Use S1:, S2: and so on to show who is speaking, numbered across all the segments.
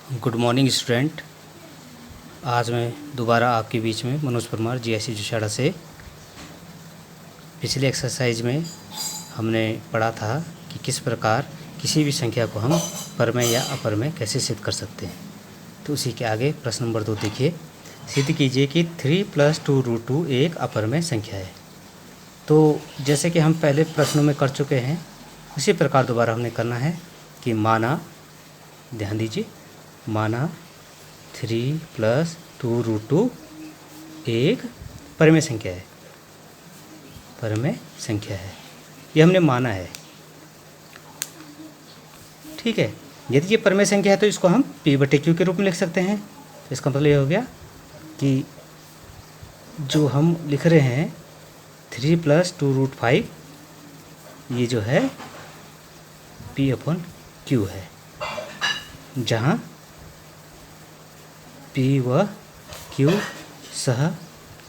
S1: Good morning student. आज मैं दोबारा आपके बीच में मनोज परमार जीआईसी जोशाड़ा से। पिछले एक्सरसाइज में हमने पढ़ा था कि किस प्रकार किसी भी संख्या को हम परमेय या अपरमेय कैसे सिद्ध कर सकते हैं। तो उसी के आगे प्रश्न नंबर 2 देखिए। सिद्ध कीजिए कि 3 + 2√2 एक अपरमेय संख्या है। तो जैसे कि हम पहले प्रश्नों में कर चुके हैं, उसी प्रकार दोबारा हमने करना है कि माना, ध्यान दीजिए, माना 3 + 2√2 एक परमेय संख्या है। परमेय संख्या है, ये हमने माना है। ठीक है, यदि ये परमेय संख्या है तो इसको हम p/q के रूप में लिख सकते हैं। तो इसका मतलब ये हो गया कि जो हम लिख रहे हैं 3 + 2√5, ये जो है p/q है, जहाँ p व q सह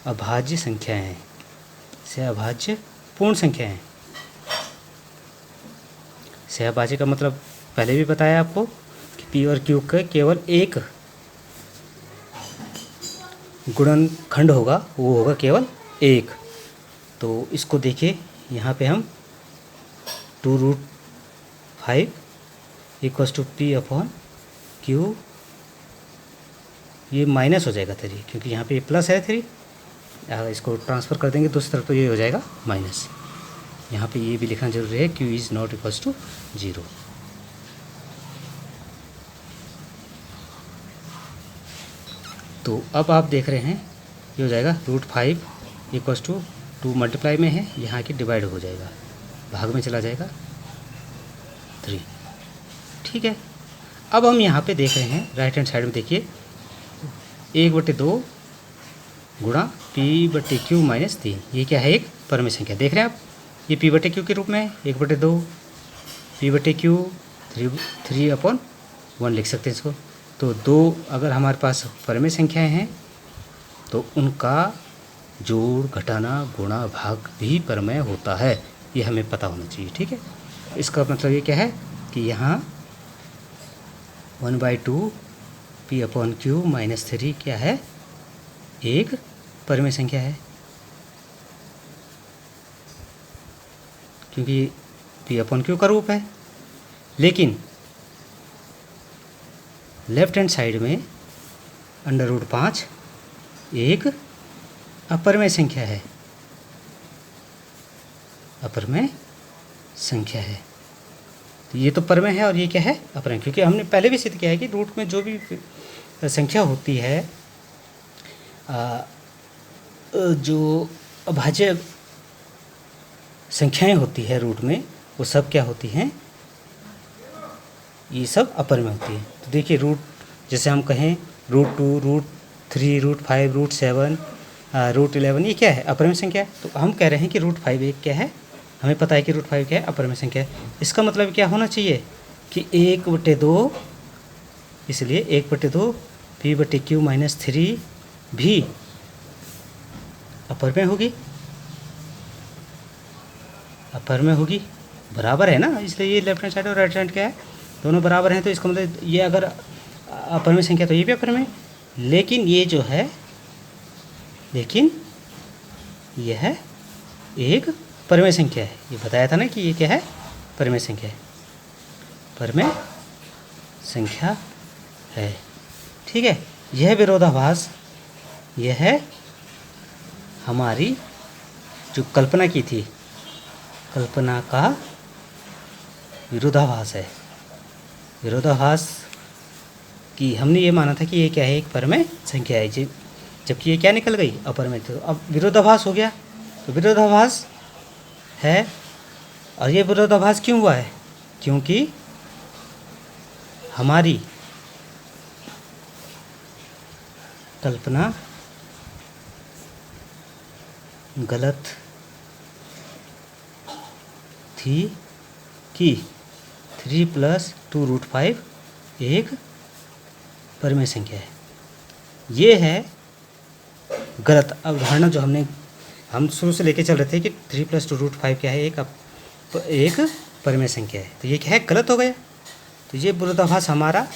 S1: अभाज्य संख्याएं हैं, सहअभाज्य पूर्ण संख्याएं हैं। सहअभाज्य का मतलब पहले भी बताया आपको कि p और q का केवल एक गुणनखंड होगा, वो होगा केवल एक। तो इसको देखिए, यहाँ पे हम 2√5 = p/q, ये माइनस हो जाएगा 3, क्योंकि यहाँ पे प्लस है 3। इसको ट्रांसफ़र कर देंगे दूसरी तरफ तो ये हो जाएगा माइनस। यहाँ पे ये भी लिखना जरूरी है, q = 0। तो अब आप देख रहे हैं ये हो जाएगा √5 = 2 मल्टीप्लाई में है, यहाँ की डिवाइड हो जाएगा, भाग में चला जाएगा 3। ठीक है, अब हम यहाँ पे देख रहे हैं राइट हैंड साइड में, देखिए 1/2 गुणा p/q - 3, ये क्या है? एक परमेय संख्या। देख रहे हैं आप, ये p/q के रूप में है, 1/2 p/q 3/1 लिख सकते हैं इसको। तो 2 अगर हमारे पास परमेय संख्याएं हैं तो उनका जोड़, घटाना, गुणा, भाग भी परमेय होता है, ये हमें पता होना चाहिए। ठीक है, इसका मतलब ये क्या है कि यहाँ 1/2 p/q - 3 क्या है? एक परमेय संख्या है, क्योंकि p/q का रूप है। लेकिन लेफ्ट हैंड साइड में √5 एक अपरमेय संख्या है, अपरमेय संख्या है। तो ये तो परमेय है और ये क्या है? अपरमेय। क्योंकि हमने पहले भी सिद्ध किया है कि रूट में जो भी संख्या होती है, जो अभाज्य संख्याएं होती है रूट में, वो सब क्या होती हैं? ये सब अपरमेय होती है। तो देखिए, रूट जैसे हम कहें √2, √3, √5, √7, √11, ये क्या है? अपरमेय संख्या है। तो हम कह रहे हैं कि √5 एक क्या है? हमें पता है कि √5 क्या है? अपरमेय संख्या है। इसका मतलब क्या होना चाहिए कि 1/2, इसलिए 1/2 p/q - 3 भी अपरमेय होगी, अपरमेय होगी, बराबर है ना। इसलिए ये लेफ्ट हैंड साइड और राइट हैंड क्या है? दोनों बराबर हैं। तो इसका मतलब ये अगर अपरमेय संख्या तो ये भी अपरमेय। लेकिन ये जो है, लेकिन यह एक परमेय संख्या है। ये बताया था ना कि ये क्या है? परमेय संख्या है, परमेय संख्या है। ठीक है, यह विरोधाभास, यह है हमारी जो कल्पना की थी, कल्पना का विरोधाभास है। विरोधाभास कि हमने ये माना था कि ये क्या है? एक परमेय संख्या है, जबकि ये क्या निकल गई? अपरमेय। तो अब विरोधाभास हो गया, तो विरोधाभास है। और ये विरोधाभास क्यों हुआ है? क्योंकि हमारी कल्पना गलत थी कि 3 + 2√5 एक परमेय संख्या है। ये है गलत अवधारणा जो हम शुरू से लेके चल रहे थे कि 3 + 2√5 क्या है? एक परमेय संख्या है। तो ये क्या है? गलत हो गया। तो ये विरोधाभास हमारा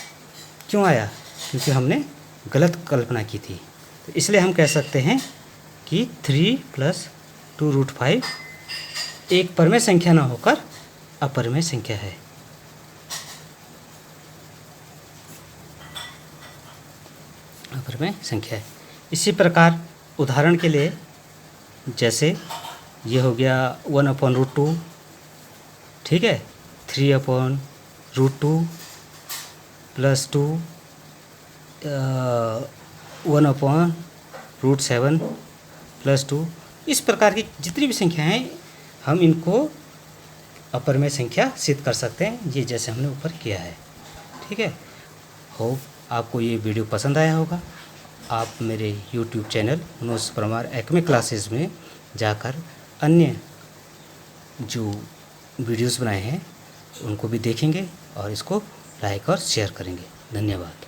S1: क्यों आया? क्योंकि हमने गलत कल्पना की थी। तो इसलिए हम कह सकते हैं कि 3 + 2√5 एक परमेय संख्या ना होकर अपरमेय संख्या है। अपरमेय संख्या है। इसी प्रकार उदाहरण के लिए जैसे ये हो गया 1/√2, ठीक है, 3/√2 + 2 1/√7 + 2। इस प्रकार की जितनी भी संख्या हैं हम इनको अपरमेय संख्या सिद्ध कर सकते हैं, ये जैसे हमने ऊपर किया है। ठीक है, होप आपको ये वीडियो पसंद आया होगा। आप मेरे YouTube channel Manoj Parmar Acme classes में जाकर अन्य जो वीडियोस बनाए हैं उनको भी देखेंगे और इसको लाइक और शेयर करेंगे। धन्यवाद।